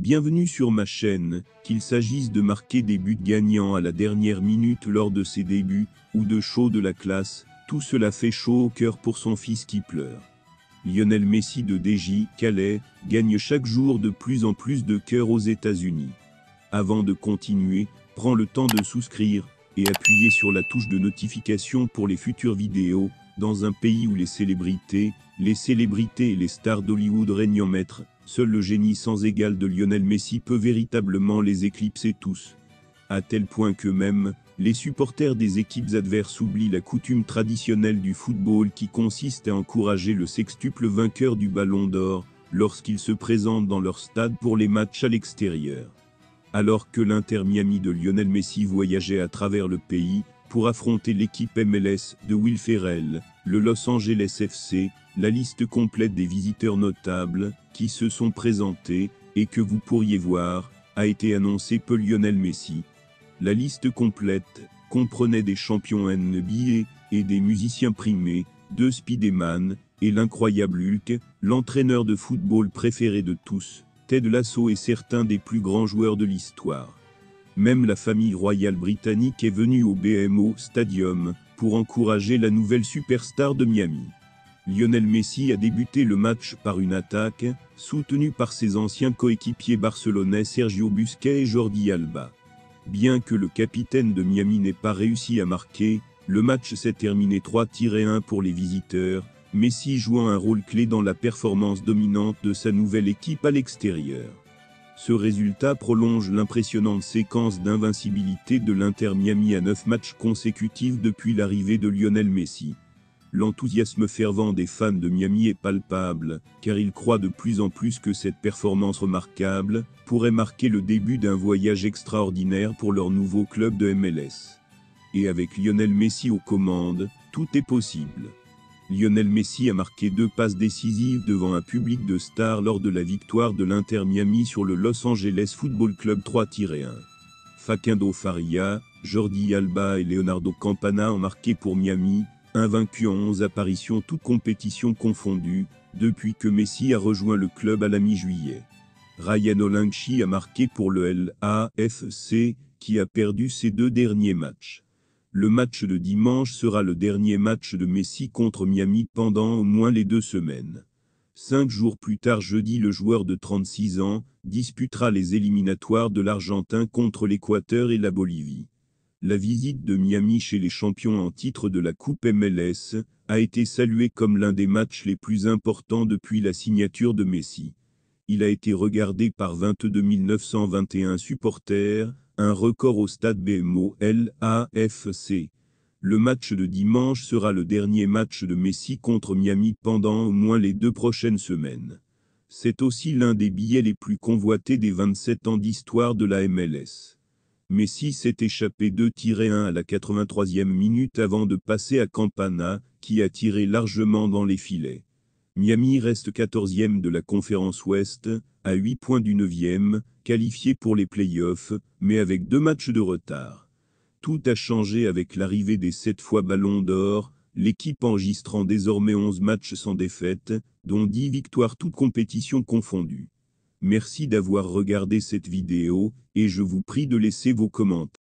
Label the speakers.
Speaker 1: Bienvenue sur ma chaîne, qu'il s'agisse de marquer des buts gagnants à la dernière minute lors de ses débuts, ou de show de la classe, tout cela fait chaud au cœur pour son fils qui pleure. Lionel Messi de DJ Calais gagne chaque jour de plus en plus de cœur aux États-Unis. Avant de continuer, prends le temps de souscrire et appuyer sur la touche de notification pour les futures vidéos. Dans un pays où les célébrités et les stars d'Hollywood règnent en maître, seul le génie sans égal de Lionel Messi peut véritablement les éclipser tous. À tel point que même, les supporters des équipes adverses oublient la coutume traditionnelle du football qui consiste à encourager le sextuple vainqueur du Ballon d'Or, lorsqu'il se présente dans leur stade pour les matchs à l'extérieur. Alors que l'Inter Miami de Lionel Messi voyageait à travers le pays, pour affronter l'équipe MLS de Will Ferrell, le Los Angeles FC, la liste complète des visiteurs notables qui se sont présentés et que vous pourriez voir a été annoncée par Lionel Messi. La liste complète comprenait des champions NBA et des musiciens primés, de Spider-Man et l'incroyable Hulk, l'entraîneur de football préféré de tous, Ted Lasso et certains des plus grands joueurs de l'histoire. Même la famille royale britannique est venue au BMO Stadium pour encourager la nouvelle superstar de Miami. Lionel Messi a débuté le match par une attaque, soutenue par ses anciens coéquipiers barcelonais Sergio Busquets et Jordi Alba. Bien que le capitaine de Miami n'ait pas réussi à marquer, le match s'est terminé 3-1 pour les visiteurs, Messi jouant un rôle clé dans la performance dominante de sa nouvelle équipe à l'extérieur. Ce résultat prolonge l'impressionnante séquence d'invincibilité de l'Inter Miami à 9 matchs consécutifs depuis l'arrivée de Lionel Messi. L'enthousiasme fervent des fans de Miami est palpable, car ils croient de plus en plus que cette performance remarquable pourrait marquer le début d'un voyage extraordinaire pour leur nouveau club de MLS. Et avec Lionel Messi aux commandes, tout est possible. Lionel Messi a marqué 2 passes décisives devant un public de stars lors de la victoire de l'Inter Miami sur le Los Angeles Football Club 3-1. Facundo Faria, Jordi Alba et Leonardo Campana ont marqué pour Miami, invaincus en 11 apparitions toutes compétitions confondues, depuis que Messi a rejoint le club à la mi-juillet. Ryan Olankshi a marqué pour le LAFC, qui a perdu ses 2 derniers matchs. Le match de dimanche sera le dernier match de Messi contre Miami pendant au moins les 2 semaines. 5 jours plus tard jeudi, le joueur de 36 ans disputera les éliminatoires de l'Argentin contre l'Équateur et la Bolivie. La visite de Miami chez les champions en titre de la Coupe MLS a été saluée comme l'un des matchs les plus importants depuis la signature de Messi. Il a été regardé par 22 921 supporters, un record au stade BMO LAFC. Le match de dimanche sera le dernier match de Messi contre Miami pendant au moins les 2 prochaines semaines. C'est aussi l'un des billets les plus convoités des 27 ans d'histoire de la MLS. Messi s'est échappé 2-1 à la 83e minute avant de passer à Campana, qui a tiré largement dans les filets. Miami reste 14e de la conférence Ouest, à 8 points du 9e, qualifié pour les playoffs, mais avec 2 matchs de retard. Tout a changé avec l'arrivée des 7 fois Ballon d'Or, l'équipe enregistrant désormais 11 matchs sans défaite, dont 10 victoires toutes compétitions confondues. Merci d'avoir regardé cette vidéo, et je vous prie de laisser vos commentaires.